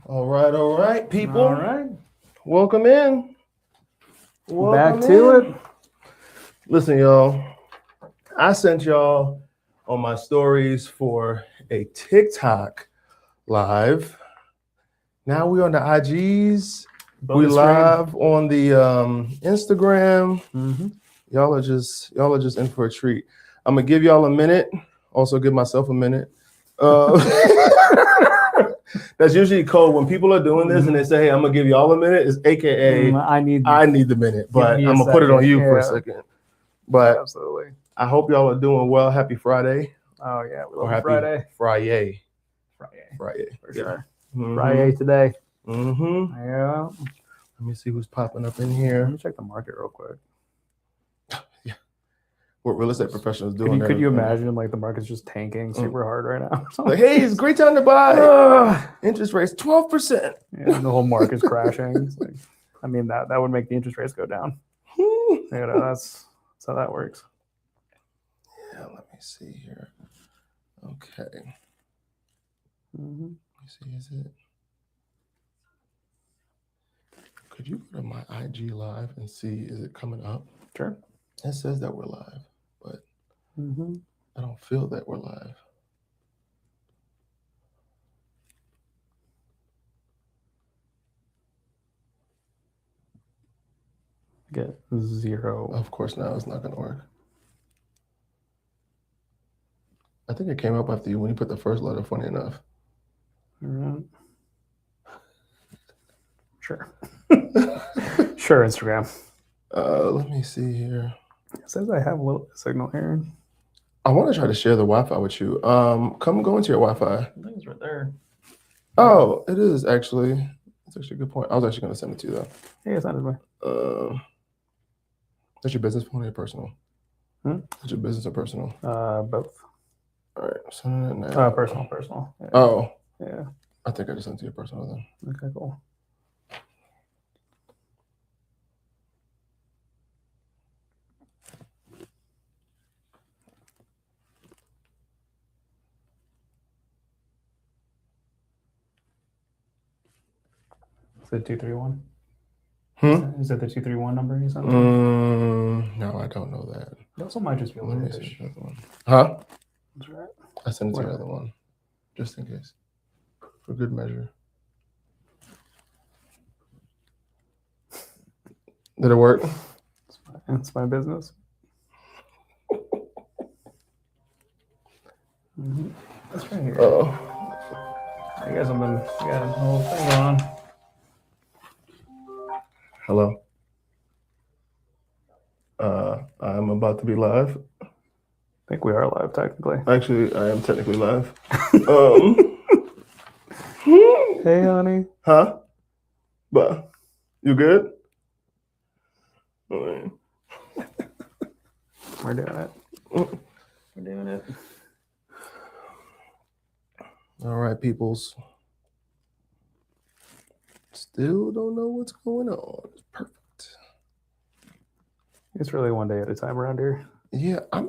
All right, people. All right. Welcome in. Back to it. Listen, y'all. I sent y'all on my stories for a TikTok live. Now we on the IGs. We live on the Instagram. Mm-hmm. Y'all are just in for a treat. I'm gonna give y'all a minute. Also give myself a minute. That's usually code when people are doing this and they say, "Hey, I'm gonna give y'all a minute." It's AKA I need the minute, but I'm gonna put it on you for a second. But absolutely, I hope y'all are doing well. Happy Friday. Oh yeah, we love happy Friday. Friday For sure. Mm-hmm. Friday today. Mm-hmm. Yeah. Let me see who's popping up in here. Let me check the market real quick. Yeah. What real estate professionals doing? Could you imagine like the market's just tanking super hard right now? Like, hey, it's a great time to buy. Interest rates 12%. Yeah, and the whole market's crashing. It's like, I mean that would make the interest rates go down. That's how that works. Yeah, let me see here. Okay. Mm-hmm. Let me see, is it? Could you go to my IG live and see, is it coming up? Sure. It says that we're live, but I don't feel that we're live. Get 0. Of course, now it's not going to work. I think it came up after you when you put the first letter, funny enough. All right. Sure. Sure, Instagram. Let me see here. It says I have a little signal here. I want to try to share the Wi-Fi with you. Come go into your Wi-Fi. I think it's right there. Oh, it is actually. That's actually a good point. I was actually going to send it to you though. Hey, it's not as well. That's your business phone or your personal? That's your business or personal? Both. All right, send it now. Personal. Yeah. Oh. Yeah. I think I just sent it to your personal then. Okay, cool. Is it 231? Is that the 231 number you sent? No, I don't know that. That also might just be a little bit. Huh? That's right. I sent it to the other one, just in case, for good measure. Did it work? It's my business. That's right here. I guess I've been got a whole thing on. Hello. I'm about to be live. I think we are live technically. Actually, I am technically live. Hey, honey. Huh? But you good? We're doing it. We're doing it. All right, peoples. Still don't know what's going on. It's perfect. It's really one day at a time around here. Yeah, I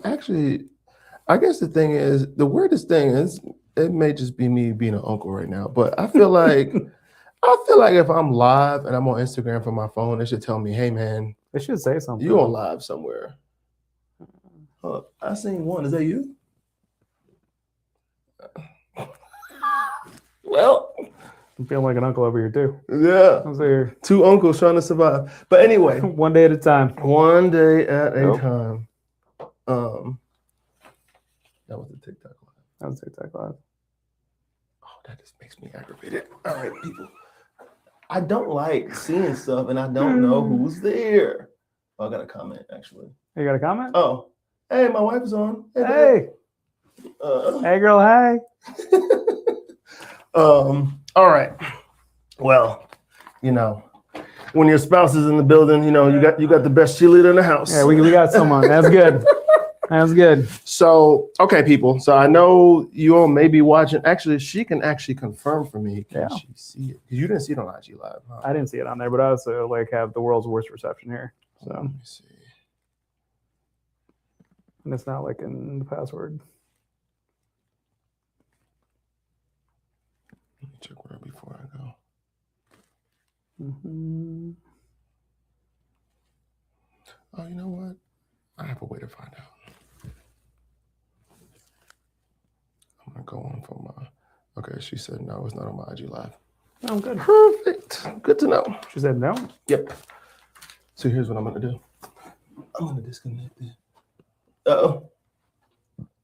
guess the thing is, the weirdest thing is, it may just be me being an uncle right now, but I feel like if I'm live and I'm on Instagram from my phone, it should tell me, hey man, it should say something. You on live somewhere. I seen one. Is that you? Well, I'm feeling like an uncle over here too. Yeah. I'm here. 2 uncles trying to survive. But anyway. One day at a time. One day at a time. That was the TikTok live. Oh, that just makes me aggravated. All right, people. I don't like seeing stuff and I don't know who's there. Oh, I got a comment actually. You got a comment? Oh. Hey, my wife is on. Hey. Hey girl, hey. All right. Well, when your spouse is in the building, you got the best cheerleader in the house. Yeah, we got someone. That's good. That's good. So, okay, people. So I know you all may be watching. Actually, she can actually confirm for me. Can she see it? Because you didn't see it on IG Live. Huh? I didn't see it on there, but I also have the world's worst reception here. So let me see. And it's not in the password. Let me check where before I go. Mm-hmm. Oh, you know what? I have a way to find out. I'm gonna go on for my. Okay, she said no. It's not on my IG Live. Oh, good. Perfect. Good to know. She said no. Yep. So here's what I'm gonna do. I'm gonna disconnect it. Oh,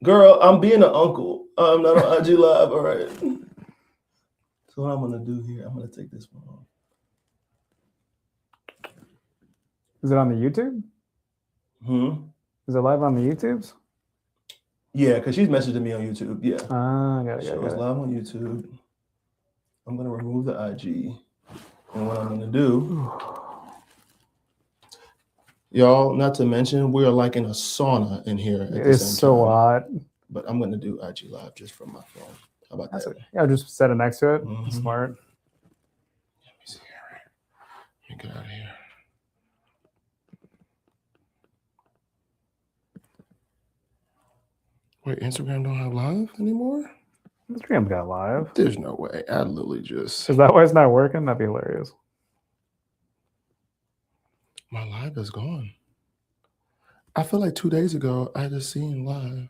girl, I'm being an uncle. I'm not on IG Live. All right. So what I'm gonna do here? I'm gonna take this one off. Is it on the YouTube? Is it live on the YouTubes? Yeah, because she's messaging me on YouTube. Yeah. Ah, got it. So it's live on YouTube. I'm gonna remove the IG, and what I'm gonna do, y'all. Not to mention, we're like in a sauna in here. It's so hot. But I'm gonna do IG Live just from my phone. How about that? Okay. Yeah, just set it next to it. Smart. Let me see here. Let me get out of here. Wait, Instagram don't have live anymore? Instagram's got live. There's no way. I literally just. Is that why it's not working? That'd be hilarious. My live is gone. I feel like 2 days ago I just seen live.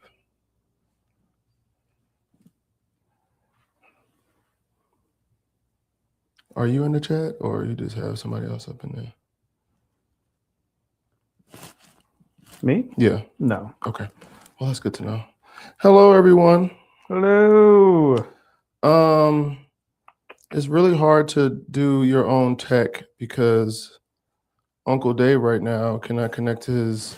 Are you in the chat or you just have somebody else up in there? Me? Yeah. No. Okay. Well, that's good to know. Hello, everyone. Hello. It's really hard to do your own tech because Uncle Dave right now cannot connect to his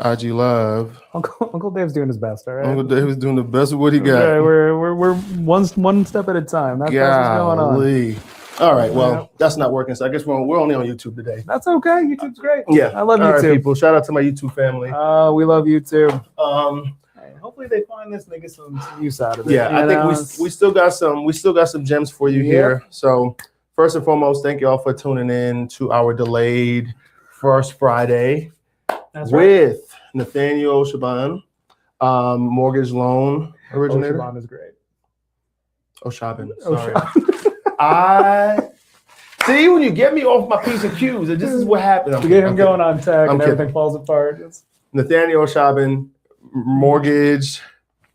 IG Live. Uncle Dave's doing his best, all right? Uncle Dave is doing the best of what he got. Okay, we're one step at a time. That's what's going on. All right, well, that's not working. So I guess we're only on YouTube today. That's okay. YouTube's great. Yeah, I love YouTube. Right, people, shout out to my YouTube family. We love YouTube. Hopefully they find this and they get some use out of it. Yeah, I think we still got some gems for you here. So first and foremost, thank you all for tuning in to our delayed First Friday with Nathaniel Shaban, mortgage loan originator. Shaban is great. Shaban. Sorry. I see when you get me off my P's and Q's, and this is what happened. You get him going on tech and everything falls apart. Nathaniel Shaban, mortgage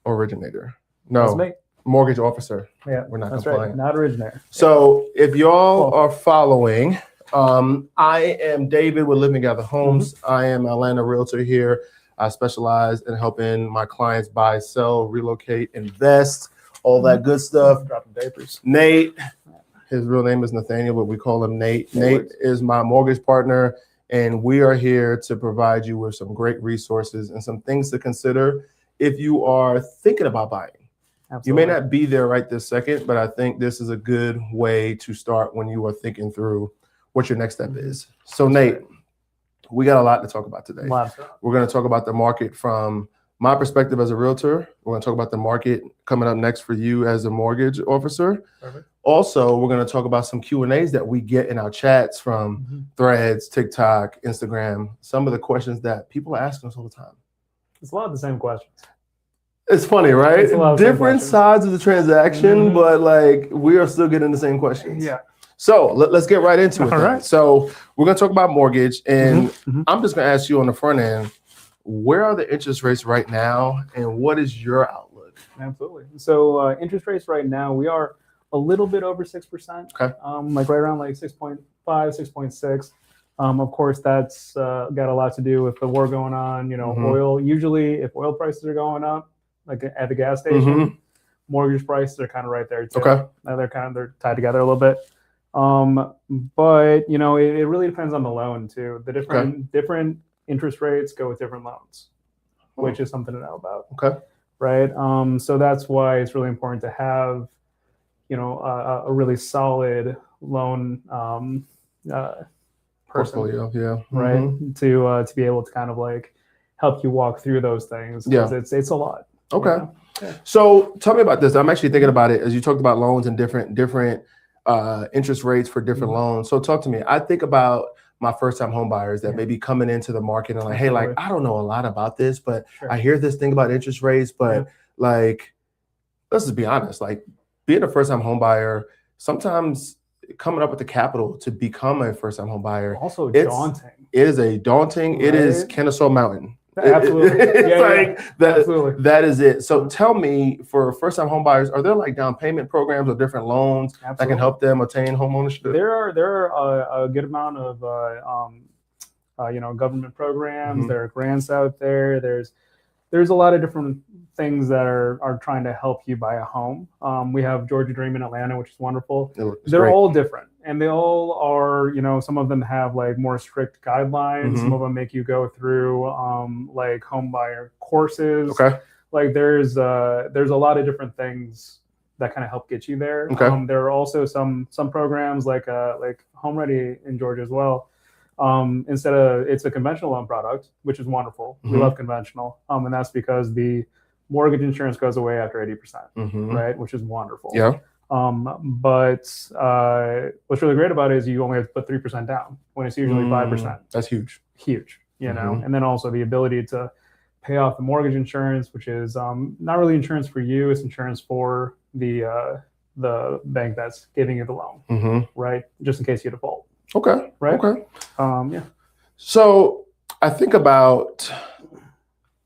originator. No, mortgage officer. Yeah, we're not that's compliant. Right. Not originator. So if y'all are following, I am David with Live&Gather Homes. I am an Atlanta realtor here. I specialize in helping my clients buy, sell, relocate, invest, all that good stuff. Dropping papers. Nate, his real name is Nathaniel, but we call him Nate. Nate is my mortgage partner, and we are here to provide you with some great resources and some things to consider if you are thinking about buying. Absolutely. You may not be there right this second, but I think this is a good way to start when you are thinking through what your next step is. So Nate, we got a lot to talk about today. We're going to talk about the market from my perspective as a realtor. We're going to talk about the market coming up next for you as a mortgage officer. Perfect. Also, we're going to talk about some Q&As that we get in our chats from Threads, TikTok, Instagram, some of the questions that people are asking us all the time. It's a lot of the same questions. It's funny, right? Different sides of the transaction, but like we are still getting the same questions. Yeah. So let's get right into it. All right. So we're going to talk about mortgage, and I'm just going to ask you on the front end, where are the interest rates right now, and what is your outlook? Absolutely. So interest rates right now, we are a little bit over 6%. Okay. Like right around like 6.5, 6.6. Of course, that's got a lot to do with the war going on. You know, oil. Usually, if oil prices are going up, like at the gas station, mortgage prices are kind of right there too. Okay. They're tied together a little bit. But you know, it really depends on the loan too. The different interest rates go with different loans, which is something to know about. Okay. Right. So that's why it's really important to have, you know, a really solid loan portfolio. Yeah. Right. To be able to kind of like help you walk through those things. Yeah. It's a lot. Okay. You know? Yeah. So tell me about this. I'm actually thinking about it as you talked about loans and different interest rates for different loans. So talk to me. I think about my first-time home buyers that may be coming into the market and like, hey, like, I don't know a lot about this, but I hear this thing about interest rates, but like, let's just be honest, like being a first-time home buyer, sometimes coming up with the capital to become a first-time home buyer. Also daunting. It is a daunting. Right? It is Kennesaw Mountain. Absolutely. Absolutely. That is it. So tell me, for first-time home buyers, are there like down payment programs or different loans that can help them attain home ownership? There are a good amount of government programs. There are grants out there. There's a lot of different things that are trying to help you buy a home. We have Georgia Dream in Atlanta, which is wonderful. They're great. All different, and they all are, some of them have like more strict guidelines. Some of them make you go through like home buyer courses. Okay. Like there's a lot of different things that kind of help get you there. Okay. There are also some programs like Home Ready in Georgia as well. It's a conventional loan product, which is wonderful. We love conventional. And that's because the mortgage insurance goes away after 80%, right? Which is wonderful. Yeah. But what's really great about it is you only have to put 3% down when it's usually 5%. That's huge. Huge, and then also the ability to pay off the mortgage insurance, which is not really insurance for you, it's insurance for the bank that's giving you the loan, right? Just in case you default. Okay. Right. Okay. Yeah. So I think about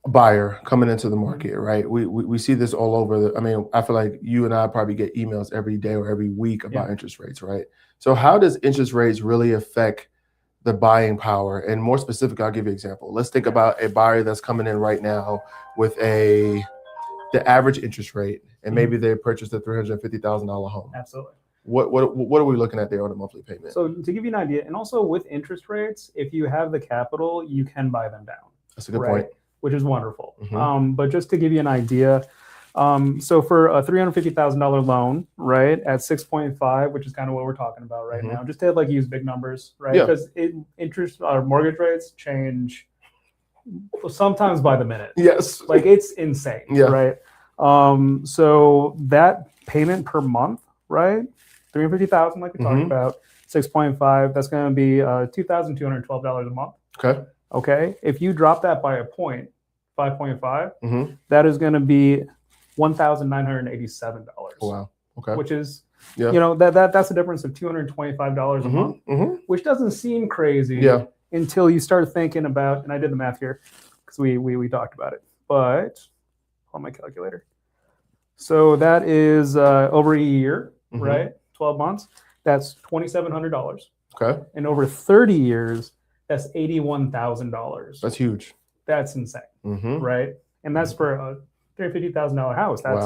a buyer coming into the market, right? We see this all over. I feel like you and I probably get emails every day or every week about interest rates, right? So how does interest rates really affect the buying power? And more specific, I'll give you an example. Let's think about a buyer that's coming in right now with the average interest rate, and maybe they purchased a $350,000 home. Absolutely. What are we looking at there on a monthly payment? So to give you an idea, and also with interest rates, if you have the capital, you can buy them down. That's a good point. Which is wonderful. But just to give you an idea, so for a $350,000 loan, right, at 6.5, which is kind of what we're talking about right now, just to use big numbers, right? Because interest or mortgage rates change sometimes by the minute. Yes. Like it's insane, right? So that payment per month, right? 350,000, like we talked about, 6.5. That's going to be $2,212 a month. Okay. Okay. If you drop that by a point, 5.5, that is going to be $1,987. Wow. Okay. Which is, that's a difference of $225 a month, which doesn't seem crazy until you start thinking about, and I did the math here because we talked about it, but on my calculator. So that is over a year, right? 12 months, that's $2,700. Okay. And over 30 years, that's $81,000. That's huge. That's insane, right? And that's for a $350,000 house. That's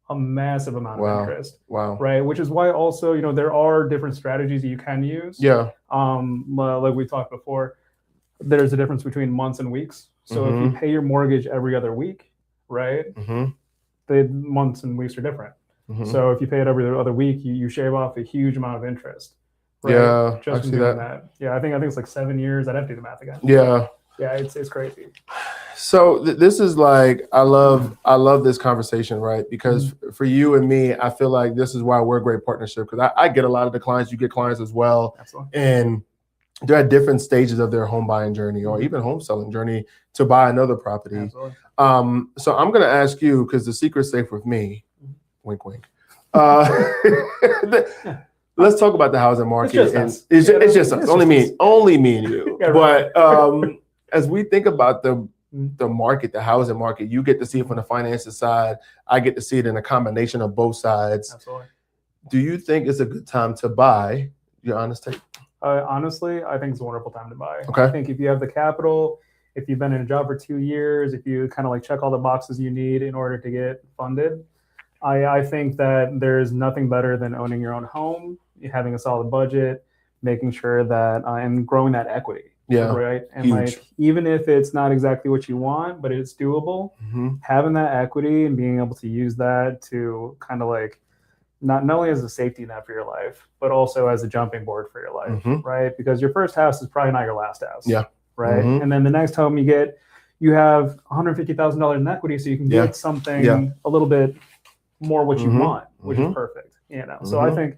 a massive amount of interest. Wow. Right. Which is why also, there are different strategies that you can use. Yeah. Like we talked before, there's a difference between months and weeks. So if you pay your mortgage every other week, right? The months and weeks are different. So if you pay it every other week, you shave off a huge amount of interest. Right? Yeah, just from doing that. Yeah, I think it's like 7 years. I'd have to do the math again. Yeah. Yeah, it's crazy. So this is like, I love this conversation, right? Because for you and me, I feel like this is why we're a great partnership, because I get a lot of the clients, you get clients as well. Absolutely. And they're at different stages of their home buying journey or even home selling journey to buy another property. Absolutely. So I'm going to ask you, because the secret's safe with me, wink, wink. Let's talk about the housing market. It's just us. Only me and you. But as we think about the market, the housing market, you get to see it from the finances side. I get to see it in a combination of both sides. Absolutely. Do you think it's a good time to buy? Your honest take? Honestly, I think it's a wonderful time to buy. Okay. I think if you have the capital, if you've been in a job for 2 years, if you kind of like check all the boxes you need in order to get funded, I think that there's nothing better than owning your own home, having a solid budget, making sure that and growing that equity. Yeah. Right. And huge. Like, even if it's not exactly what you want, but it's doable, having that equity and being able to use that to kind of like not only as a safety net for your life, but also as a jumping board for your life. Right. Because your first house is probably not your last house. Yeah. Right. And then the next home you get, you have $150,000 in equity, so you can get something a little bit more what you want, which is perfect. So I think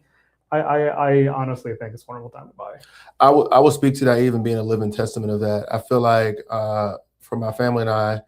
I honestly think it's a wonderful time to buy. I will speak to that, even being a living testament of that. I feel like for my family and I,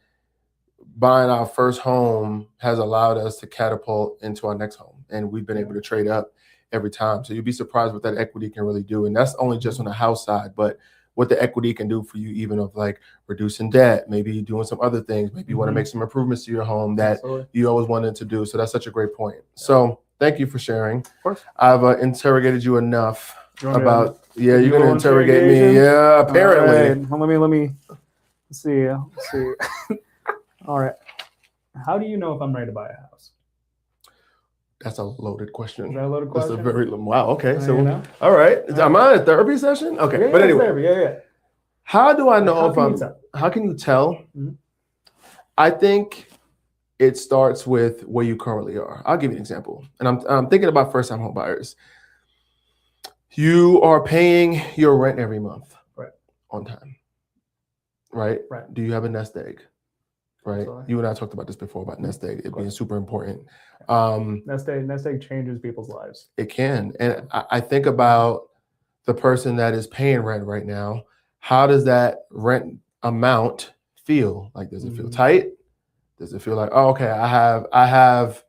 buying our first home has allowed us to catapult into our next home, and we've been able to trade up. every time. So you'd be surprised what that equity can really do. And that's only just on the house side, but what the equity can do for you, even of like reducing debt, maybe doing some other things, maybe you want to make some improvements to your home that you always wanted to do. So that's such a great point. So thank you for sharing. Of course. I've interrogated you enough about, you're going to interrogate me. Yeah, apparently. Right. Well, let me see. Let's see. All right. How do you know if I'm ready to buy a house? That's a loaded question. Is that a loaded question? That's a very, wow. Okay. So, you know? All right. Am I in a therapy session? Okay. Yeah, but anyway. therapy. How do I know how can you tell? Mm-hmm. I think it starts with where you currently are. I'll give you an example. And I'm thinking about first-time home buyers. You are paying your rent every month, right, on time, right? Right. Do you have a nest egg? Right. Absolutely. You and I talked about this before about nest egg. It being super important. Nest egg changes people's lives. It can. And I think about the person that is paying rent right now. How does that rent amount feel? Like, does it feel tight? Does it feel like, oh, okay, I have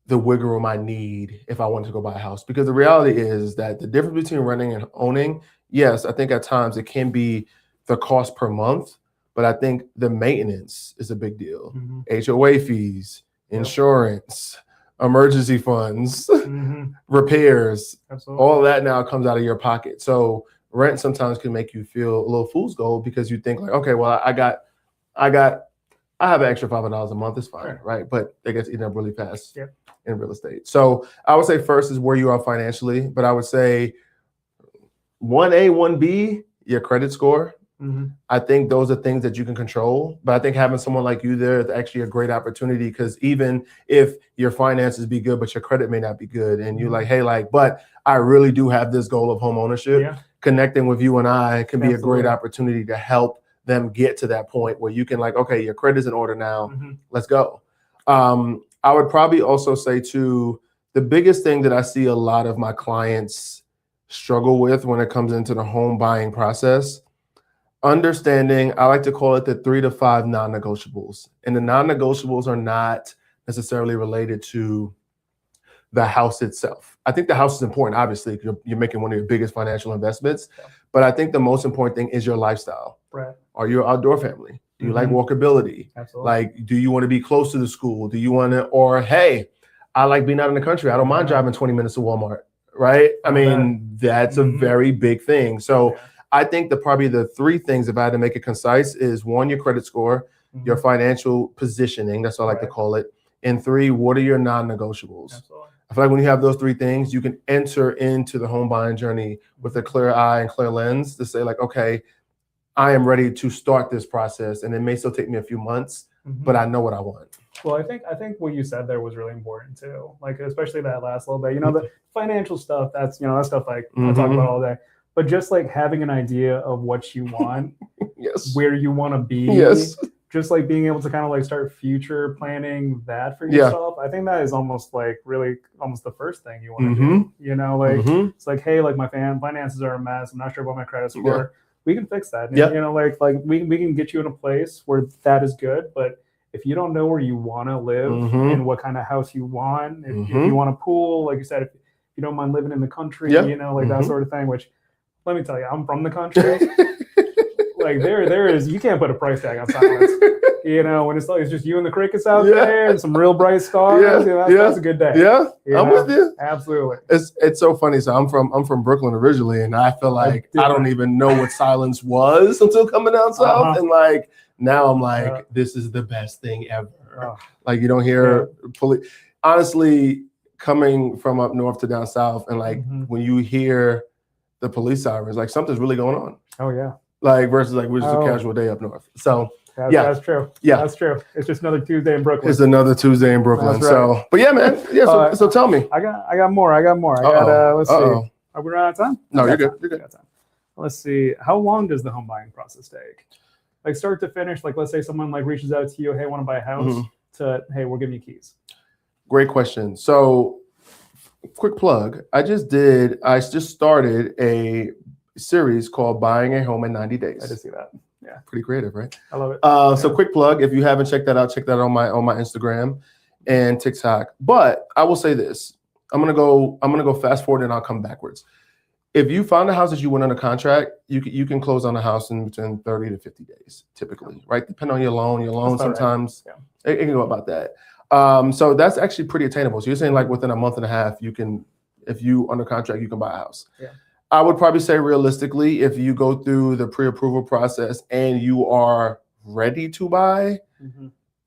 the wiggle room I need if I want to go buy a house? Because the reality is that the difference between renting and owning, yes, I think at times it can be the cost per month. But I think the maintenance is a big deal. HOA fees, insurance, emergency funds, repairs, all of that now comes out of your pocket. So rent sometimes can make you feel a little fool's gold because you think like, okay, well, I have an extra $500 a month, it's fine, right? But it gets eaten up really fast in real estate. So I would say first is where you are financially, but I would say 1A, 1B, your credit score. I think those are things that you can control, but I think having someone like you there is actually a great opportunity because even if your finances be good, but your credit may not be good, and you're like, hey, but I really do have this goal of home ownership. Connecting with you and I can be a great opportunity to help them get to that point where you can like, okay, your credit's in order now, let's go. I would probably also say too, the biggest thing that I see a lot of my clients struggle with when it comes into the home buying process, understanding, I like to call it the 3 to 5 non-negotiables. And the non-negotiables are not necessarily related to the house itself. I think the house is important, obviously, you're making one of your biggest financial investments. But I think the most important thing is your lifestyle. Right. Are you an outdoor family? Do you like walkability? Absolutely. Like, do you want to be close to the school? Do you want to, or hey, I like being out in the country. I don't mind driving 20 minutes to Walmart, right? I mean, that's a very big thing. So I think probably the 3 things, if I had to make it concise, is 1, your credit score, your financial positioning, that's what I like to call it. And 3, what are your non-negotiables? Absolutely. I feel like when you have those 3 things, you can enter into the home buying journey with a clear eye and clear lens to say like, okay, I am ready to start this process. And it may still take me a few months, but I know what I want. Well, I think what you said there was really important too. Like, especially that last little bit, the financial stuff, that's, that stuff like I talk about all day. But just like having an idea of what you want, where you want to be, just like being able to kind of like start future planning that for yourself. I think that is almost like really almost the first thing you want to do. It's like, hey, like my finances are a mess. I'm not sure about my credit score. We can fix that. Like we can get you in a place where that is good. But if you don't know where you want to live and what kind of house you want, if you want a pool, like you said, if you don't mind living in the country, that sort of thing, which let me tell you, I'm from the country. Like there is, you can't put a price tag on silence. When it's like it's just you and the crickets out there and some real bright stars. That's a good day. I'm with you. Absolutely. It's so funny. So I'm from Brooklyn originally, and I feel like I don't even know what silence was until coming down south. And like now I'm like, this is the best thing ever. Like you don't hear police. Honestly, coming from up north to down south, and like when you hear the police sirens, like something's really going on. Oh yeah. Like versus like we're just a casual day up north. So that's true. That's true. It's just another Tuesday in Brooklyn. It's another Tuesday in Brooklyn. Right. So, but yeah, man. Yeah. So tell me. I got more. Let's see. Are we running out of time? No, you're good. You're good. Let's see. How long does the home buying process take? Like start to finish. Like let's say someone like reaches out to you. Hey, want to buy a house? To hey, we'll give you keys. Great question. So, quick plug. I just started a series called Buying a Home in 90 Days. I did see that. Yeah. Pretty creative, right? I love it. So quick plug. If you haven't checked that out, check that out on my Instagram and TikTok. But I will say this. I'm gonna go fast forward and I'll come backwards. If you found a house that you went under contract, you can close on a house in between 30 to 50 days, typically, right? Depending on your loan sometimes it can go about that. So that's actually pretty attainable. So you're saying like within a month and a half, you can, if you under contract, you can buy a house. Yeah. I would probably say realistically, if you go through the pre-approval process and you are ready to buy,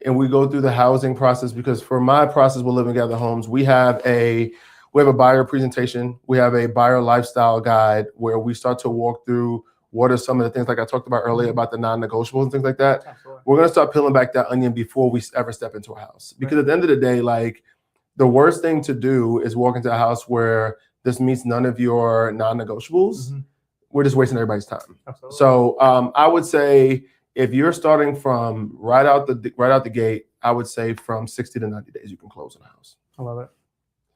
and we go through the housing process, because for my process with Live&Gather Homes, we have a buyer presentation, we have a buyer lifestyle guide where we start to walk through what are some of the things like I talked about earlier about the non-negotiables and things like that. Absolutely. We're gonna start peeling back that onion before we ever step into a house. Because at the end of the day, like the worst thing to do is walk into a house where this meets none of your non-negotiables. We're just wasting everybody's time. Absolutely. So I would say if you're starting from right out the gate, I would say from 60 to 90 days you can close on a house. I love it.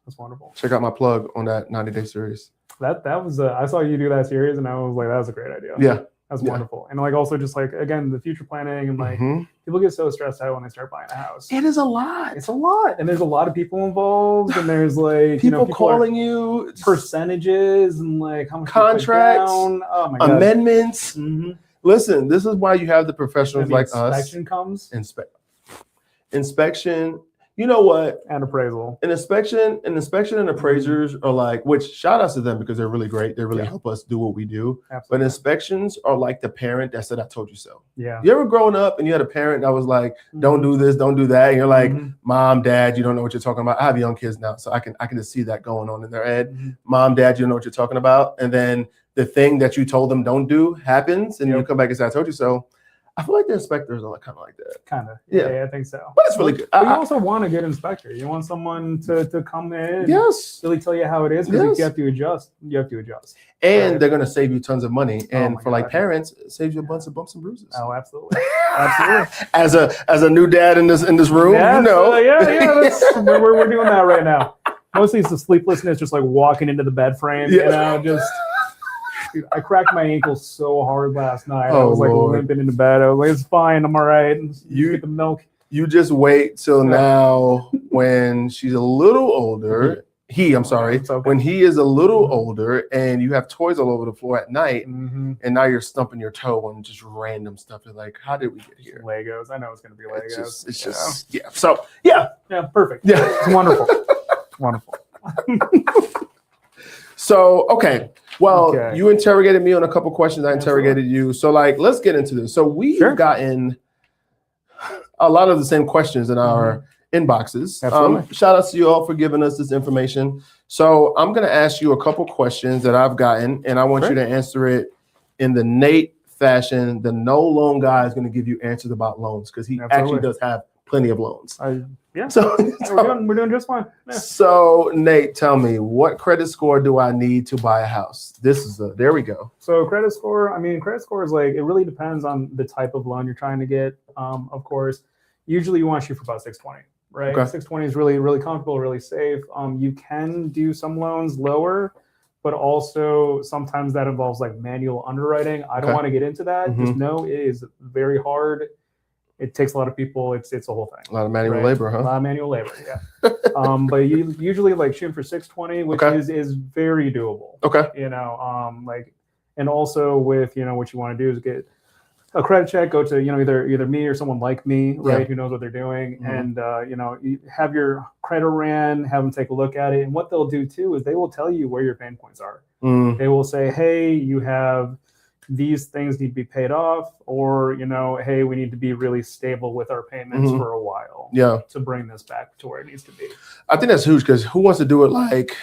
That's wonderful. Check out my plug on that 90-day series. That was I saw you do that series and I was like, that was a great idea. Yeah. That's wonderful. And like also just like again the future planning and like people get so stressed out when they start buying a house. It is a lot. It's a lot. And there's a lot of people involved and there's like people calling you, percentages and like how much contracts, oh my God. amendments. Listen, this is why you have the professionals like us. Inspection comes. Inspection. You know what? And appraisal. An inspection and appraisers are like, which shout outs to them because they're really great. They really help us do what we do. Absolutely. But inspections are like the parent that said, I told you so. Yeah. You ever grown up and you had a parent that was like, don't do this, don't do that. And you're like, Mom, Dad, you don't know what you're talking about. I have young kids now, so I can just see that going on in their head. Mom, Dad, you don't know what you're talking about. And then the thing that you told them don't do happens and you come back and say, I told you so. I feel like the inspectors are kind of like that. Kind of. Yeah, I think so. But it's really good. But you also want a good inspector. You want someone to come in and really tell you how it is because you have to adjust. You have to adjust. And they're going to save you tons of money. And for like parents, it saves you a bunch of bumps and bruises. Oh, absolutely. Absolutely. As a new dad in this room, you know. We're doing that right now. Mostly it's the sleeplessness, just like walking into the bed frame, you know, just... Dude, I cracked my ankle so hard last night. I was like limping into bed. I was like, it's fine. I'm all right. You get the milk. You just wait till now when she's a little older. When he is a little older and you have toys all over the floor at night and now you're stumping your toe on just random stuff. You're like, how did we get here? Legos. I know it's going to be Legos. It's just yeah. So, yeah. Yeah, perfect. Yeah. It's wonderful. Wonderful. So, okay. Well, you interrogated me on a couple questions. I interrogated you. So, like, let's get into this. So we've gotten a lot of the same questions in our inboxes. Shout out to you all for giving us this information. So I'm going to ask you a couple questions that I've gotten, and I want you to answer it in the Nate fashion. The no loan guy is going to give you answers about loans because he actually does have plenty of loans. So we're doing just fine. Yeah. So Nate, tell me, what credit score do I need to buy a house? There we go. So credit score is like, it really depends on the type of loan you're trying to get. Of course, usually you want to shoot for about 620, right? Okay. 620 is really, really comfortable, really safe. You can do some loans lower, but also sometimes that involves like manual underwriting. I don't want to get into that. Just know it is very hard. It takes a lot of people. It's a whole thing. A lot of manual labor, huh? A lot of manual labor, yeah. But you usually like shooting for 620, which is very doable. Okay. You know, and also with, you know, what you want to do is get a credit check, go to, you know, either me or someone like me, right, who knows what they're doing, and you know, you have your credit ran, have them take a look at it, and what they'll do too is they will tell you where your pain points are. They will say, hey, you have these things need to be paid off, or, you know, hey, we need to be really stable with our payments for a while to bring this back to where it needs to be. I think that's huge because who wants to do it like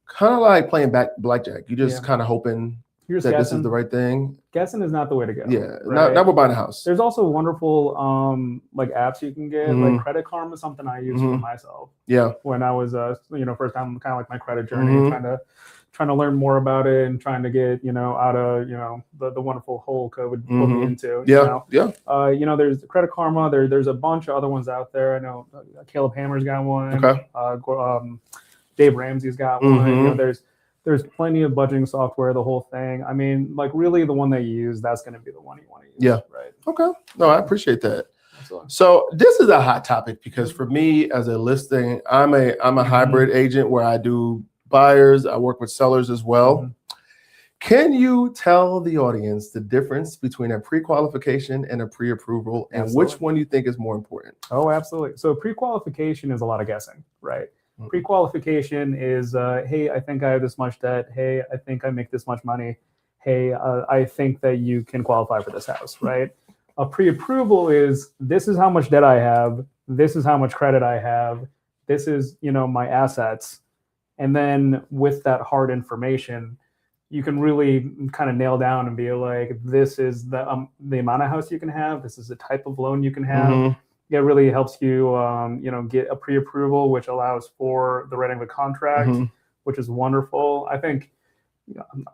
kind of like playing blackjack? You just kind of hoping that this is the right thing. Guessing is not the way to go. Yeah, right? not we're buying a house. There's also wonderful like apps you can get. Like Credit Karma is something I use for myself. Yeah. When I was you know, first time kind of like my credit journey, trying to learn more about it and trying to get, you know, out of, you know, the wonderful hole COVID put me into. You know, there's Credit Karma. There's a bunch of other ones out there. I know Caleb Hammer's got one. Dave Ramsey's got one. You know, there's plenty of budgeting software, the whole thing. I mean, like really the one that you use, that's going to be the one you want to use. Yeah. Right. Okay. No, I appreciate that. Absolutely. So this is a hot topic because for me as a listing, I'm a hybrid agent where I do buyers, I work with sellers as well. Can you tell the audience the difference between a pre-qualification and a pre-approval, and which one you think is more important? Oh, absolutely. So pre-qualification is a lot of guessing, right? Pre-qualification is, hey, I think I have this much debt. Hey, I think I make this much money. Hey, I think that you can qualify for this house, right? A pre-approval is, this is how much debt I have. This is how much credit I have. This is, my assets. And then with that hard information, you can really kind of nail down and be like, this is the amount of house you can have. This is the type of loan you can have. It really helps you, get a pre-approval, which allows for the writing of a contract, which is wonderful. I think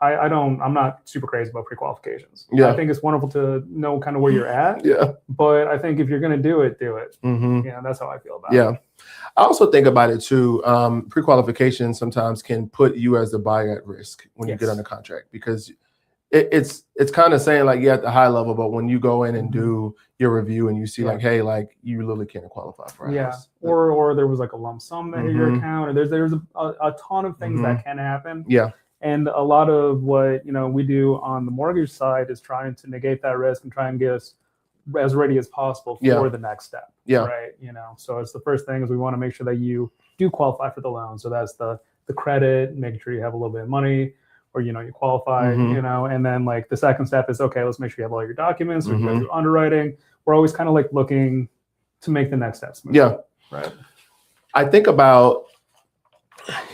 I'm not super crazy about pre-qualifications. Yeah. I think it's wonderful to know kind of where you're at. Yeah. But I think if you're going to do it, do it. Yeah, that's how I feel about it. Yeah. I also think about it too. Pre-qualification sometimes can put you as the buyer at risk when you get on the contract, because it's kind of saying like, yeah, at the high level, but when you go in and do your review and you see like, hey, like you really can't qualify for a house. Or there was like a lump sum that hit your account, or there's a ton of things that can happen. Yeah. And a lot of what we do on the mortgage side is trying to negate that risk and try and get us as ready as possible for the next step. Yeah. Right. So it's the first thing is we want to make sure that you do qualify for the loan. So that's the credit, making sure you have a little bit of money, or you qualify, and then like the second step is, okay, let's make sure you have all your documents, we can go through underwriting. We're always kind of like looking to make the next steps move. Yeah. Right. I think about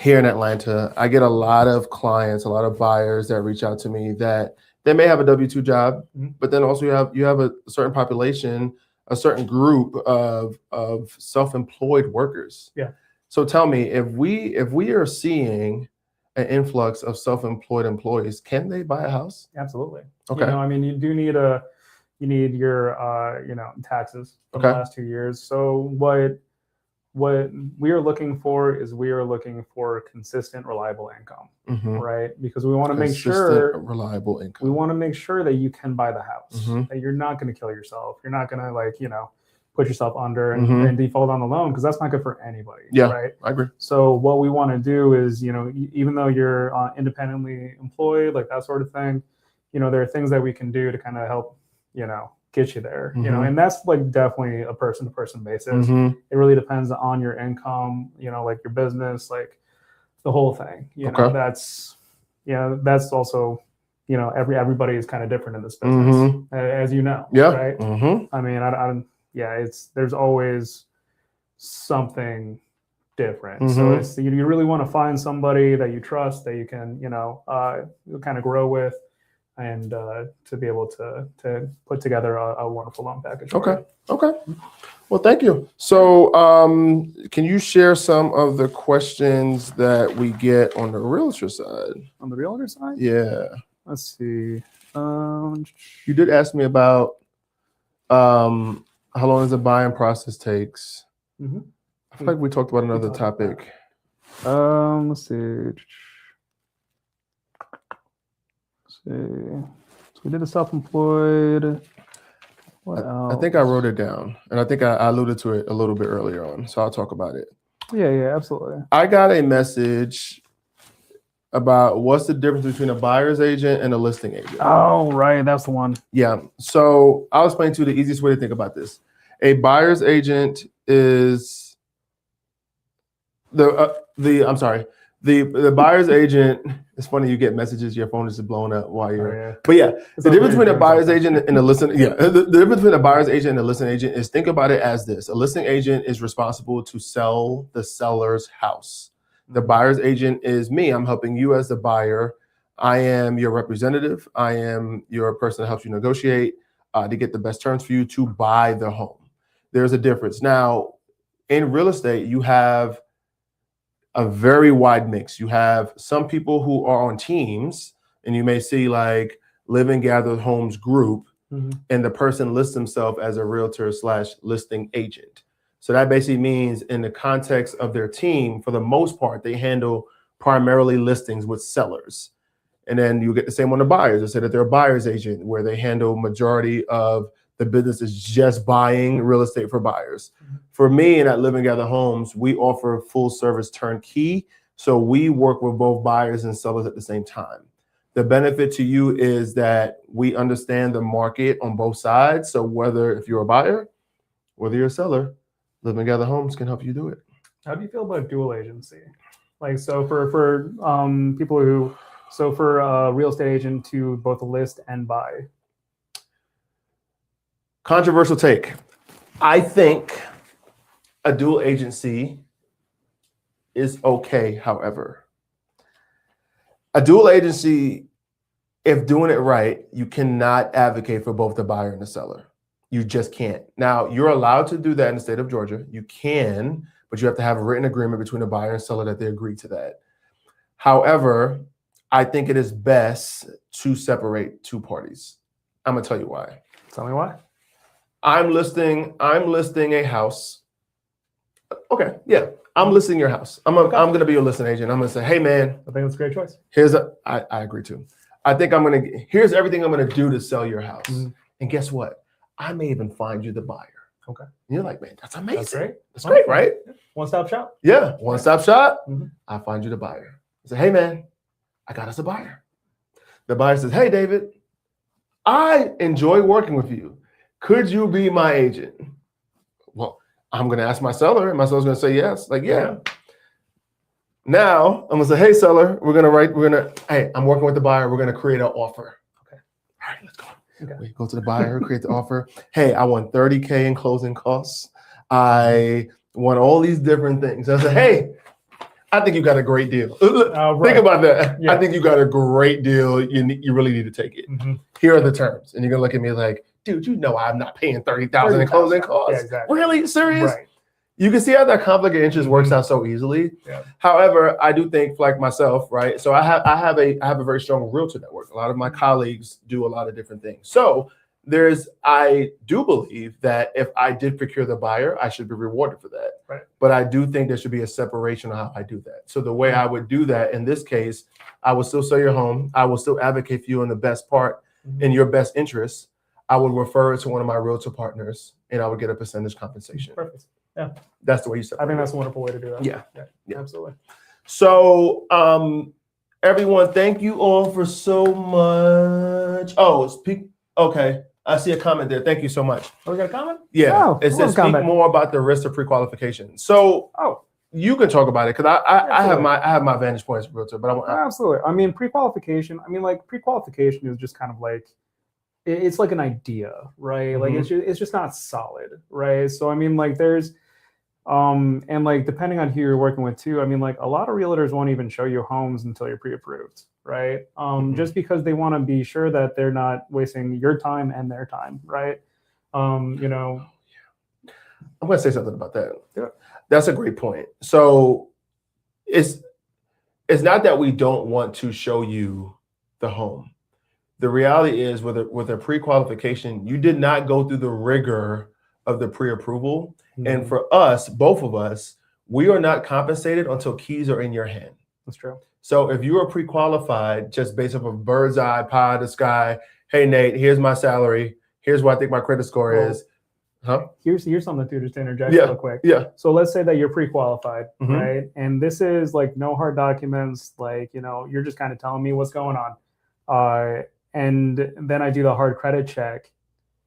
here in Atlanta, I get a lot of clients, a lot of buyers that reach out to me that they may have a W-2 job, but then also you have a certain population, a certain group of self-employed workers. Yeah. So tell me, if we are seeing an influx of self-employed employees, can they buy a house? Absolutely. Okay. You do need your taxes from the last 2 years. So what we are looking for is consistent, reliable income, right? Because we want to make sure reliable income. We want to make sure that you can buy the house, that you're not going to kill yourself. You're not going to put yourself under and default on the loan, because that's not good for anybody. Yeah, right. I agree. So what we want to do is, even though you're independently employed, like that sort of thing, there are things that we can do to kind of help, get you there, and that's like definitely a person-to-person basis. It really depends on your income, like your business, like the whole thing. That's also, everybody is kind of different in this business, as you know. Yeah. Right. I mean, there's always something different. So you really want to find somebody that you trust, that you can, kind of grow with, and to be able to put together a wonderful loan package. Okay. Well, thank you. So can you share some of the questions that we get on the realtor side? On the realtor side? Yeah. Let's see. You did ask me about how long does the buying process takes. I feel like we talked about another topic. Let's see. So we did a self-employed. What else? I think I wrote it down, and I think I alluded to it a little bit earlier on, so I'll talk about it. Yeah, absolutely. I got a message about what's the difference between a buyer's agent and a listing agent. Oh, right, that's the one. Yeah, so I'll explain to you the easiest way to think about this. A buyer's agent is the buyer's agent. It's funny, you get messages, your phone is blowing up while you're. But yeah, the difference between a buyer's agent and a listing. Yeah, the difference between a buyer's agent and a listing agent is, think about it as this: a listing agent is responsible to sell the seller's house. The buyer's agent is me. I'm helping you as the buyer. I am your representative. I am your person that helps you negotiate to get the best terms for you to buy the home. There's a difference. Now, in real estate, you have a very wide mix. You have some people who are on teams, and you may see like Live&Gather Homes Group, and the person lists himself as a realtor / listing agent. So that basically means, in the context of their team, for the most part, they handle primarily listings with sellers. And then you get the same on the buyers. They say that they're a buyer's agent, where they handle majority of the business is just buying real estate for buyers. For me and at Live&Gather Homes, we offer full service turnkey. So we work with both buyers and sellers at the same time. The benefit to you is that we understand the market on both sides. So whether if you're a buyer, whether you're a seller, Live&Gather Homes can help you do it. How do you feel about dual agency? Like, so for people who, so for a real estate agent to both list and buy. Controversial take. I think a dual agency is okay. However, a dual agency, if doing it right, you cannot advocate for both the buyer and the seller. You just can't. Now, you're allowed to do that in the state of Georgia. You can, but you have to have a written agreement between the buyer and seller that they agree to that. However, I think it is best to separate two parties. I'm gonna tell you why. Tell me why. I'm listing a house. Okay, yeah, I'm listing your house. I'm gonna be your listing agent. I'm gonna say, hey man, I think that's a great choice. I agree too. I think here's everything I'm gonna do to sell your house. Mm-hmm. And guess what? I may even find you the buyer. Okay. And you're like, man, that's amazing. That's great. That's great, right? One-stop shop. Yeah, one-stop shop. Mm-hmm. I find you the buyer. I say, hey man, I got us a buyer. The buyer says, hey David, I enjoy working with you. Could you be my agent? Well, I'm gonna ask my seller, and my seller's gonna say yes. Like, yeah. Now I'm gonna say, hey seller, hey, I'm working with the buyer. We're gonna create an offer. Okay. All right, let's go. Okay. We go to the buyer, create the offer. Hey, I want $30K in closing costs. I want all these different things. I say, hey, I think you got a great deal. Right. Think about that. Yeah. I think you got a great deal. You really need to take it. Mm-hmm. Here are the terms. And you're gonna look at me like, dude, you know I'm not paying $30,000 in closing costs. Yeah, exactly. Really? Serious? Right. You can see how that conflict of interest works out so easily. Yeah. However, I do think, like myself, right? So I have a very strong realtor network. A lot of my colleagues do a lot of different things. So I do believe that if I did procure the buyer, I should be rewarded for that. Right. But I do think there should be a separation of how I do that. So the way I would do that in this case, I will still sell your home. I will still advocate for you in the best part, in your best interest. I would refer it to one of my realtor partners, and I would get a percentage compensation. Perfect. Yeah, that's the way you separate. I think that's a wonderful way to do that. Yeah. Absolutely. So, everyone, thank you all for so much. Okay, I see a comment there. Thank you so much. Oh, we got a comment? Yeah, it says speak more about the risk of pre-qualification. So, you can talk about it because I have my vantage point as a realtor, but absolutely. I mean, pre-qualification. I mean, like pre-qualification is just kind of like. It's like an idea, right? Mm-hmm. Like it's just not solid, right? So I mean, like there's, and like depending on who you're working with too. I mean, like a lot of realtors won't even show you homes until you're pre-approved, right? Just because they want to be sure that they're not wasting your time and their time, right? You know. I'm going to say something about that. Yeah. That's a great point. So it's not that we don't want to show you the home. The reality is with a pre-qualification, you did not go through the rigor of the pre-approval. Mm-hmm. And for us, both of us, we are not compensated until keys are in your hand. That's true. So if you are pre-qualified just based off of bird's eye, pie in the sky, hey, Nate, here's my salary. Here's what I think my credit score is. Huh? Here's something to just interject real quick. Yeah. So let's say that you're pre-qualified, right? And this is like no hard documents. Like, you know, you're just kind of telling me what's going on. And then I do the hard credit check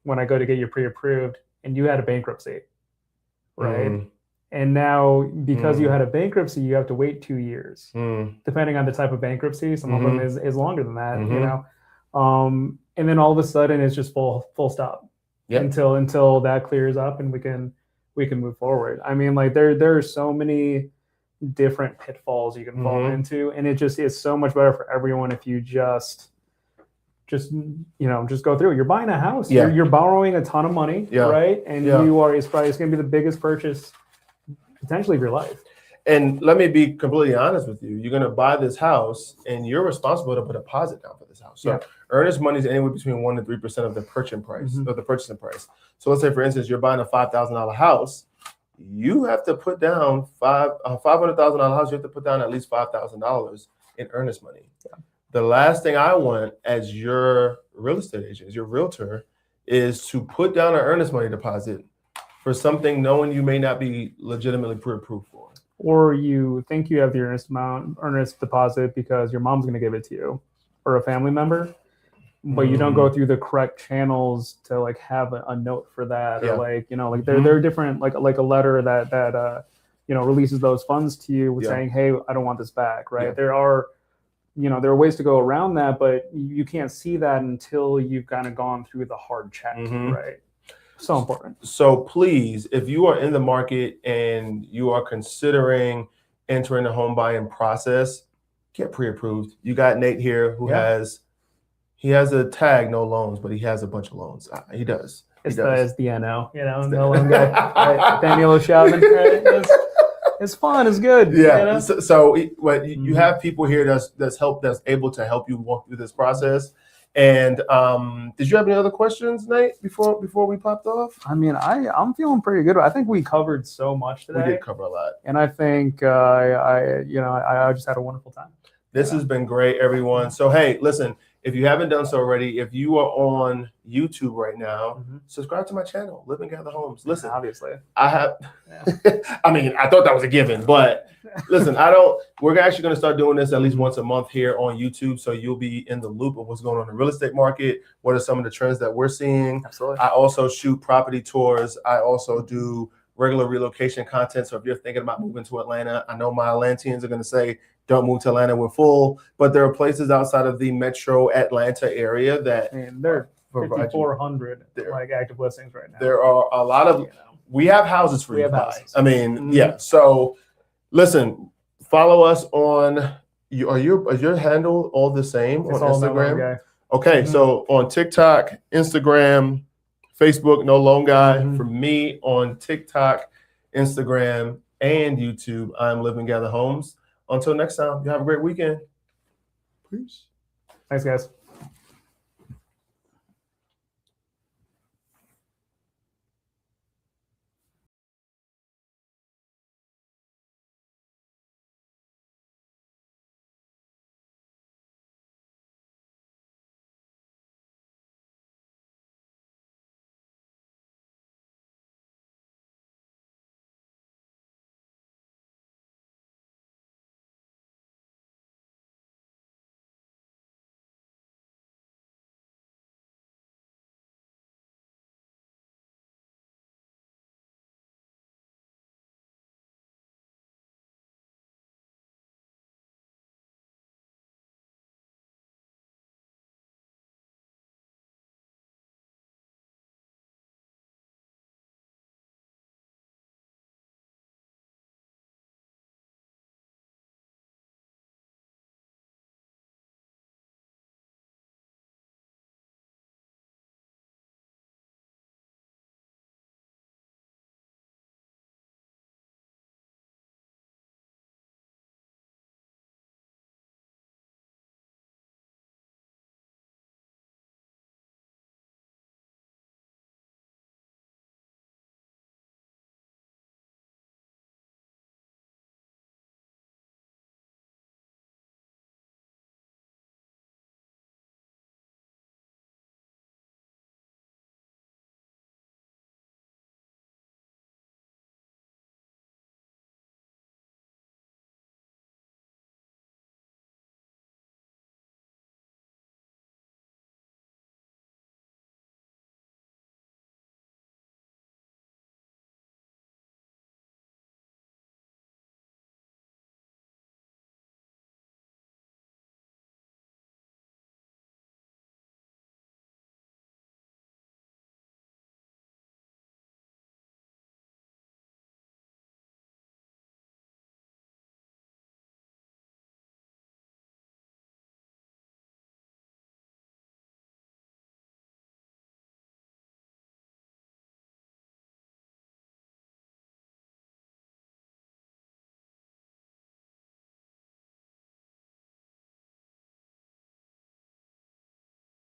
when I go to get you pre-approved, and you had a bankruptcy, right? And now because you had a bankruptcy, you have to wait 2 years, depending on the type of bankruptcy. Some of them is longer than that, you know. And then all of a sudden it's just full stop until that clears up and we can move forward. I mean, like there are so many different pitfalls you can fall into, and it just is so much better for everyone if you just go through. You're buying a house. Yeah. You're borrowing a ton of money, right? And it's going to be the biggest purchase potentially of your life. And let me be completely honest with you. You're going to buy this house, and you're responsible to put a deposit down for this house. So earnest money is anywhere between 1% to 3% of the purchasing price, of the purchasing price. So let's say, for instance, you're buying a $5,000 house. You have to put down $500,000 house. You have to put down at least $5,000 in earnest money. Yeah. The last thing I want as your real estate agent, as your realtor, is to put down an earnest money deposit for something knowing you may not be legitimately pre-approved for. Or you think you have the earnest deposit because your mom's going to give it to you or a family member, but you don't go through the correct channels to like have a note for that, or like, you know, like there are different, like a letter that you know, releases those funds to you with saying, hey, I don't want this back, right? There are, you know, there are ways to go around that, but you can't see that until you've kind of gone through the hard check, right? So important. So please, if you are in the market and you are considering entering the home buying process, get pre-approved. You got Nate here who has a tag, no loans, but he has a bunch of loans. He does. It's the NO, you know, no loan guy. Right? Daniel O'Shavin, right? It's fun. It's good. Yeah. You know? So you have people here that's able to help you walk through this process. And did you have any other questions, Nate, before we popped off? I mean, I'm feeling pretty good. I think we covered so much today. We did cover a lot, and I think I just had a wonderful time. This has been great, everyone. So hey, listen. If you haven't done so already, if you are on YouTube right now, subscribe to my channel, Live&Gather Homes. Listen, obviously, I have. I mean, I thought that was a given, but listen, we're actually going to start doing this at least once a month here on YouTube, so you'll be in the loop of what's going on in the real estate market. What are some of the trends that we're seeing? Absolutely. I also shoot property tours. I also do regular relocation content. So if you're thinking about moving to Atlanta, I know my Atlanteans are going to say, don't move to Atlanta, we're full. But there are places outside of the metro Atlanta area that there are 5,400 like active listings right now. There are a lot of, we have houses for you to buy. I mean, yeah. So listen, follow us on, is your handle all the same on Instagram? Okay, so on TikTok, Instagram, Facebook, No Loan Guy. For me on TikTok, Instagram, and YouTube, I'm Live&Gather Homes. Until next time, you have a great weekend. Peace. Thanks, guys.